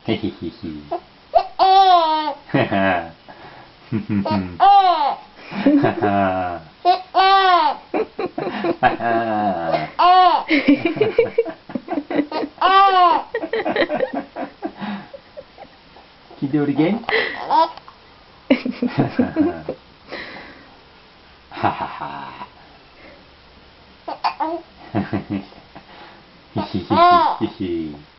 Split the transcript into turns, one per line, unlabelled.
へへへへ。はは。ふふふ。はは。Can you do it again? Ha ha ha. Hee hee hee hee hee.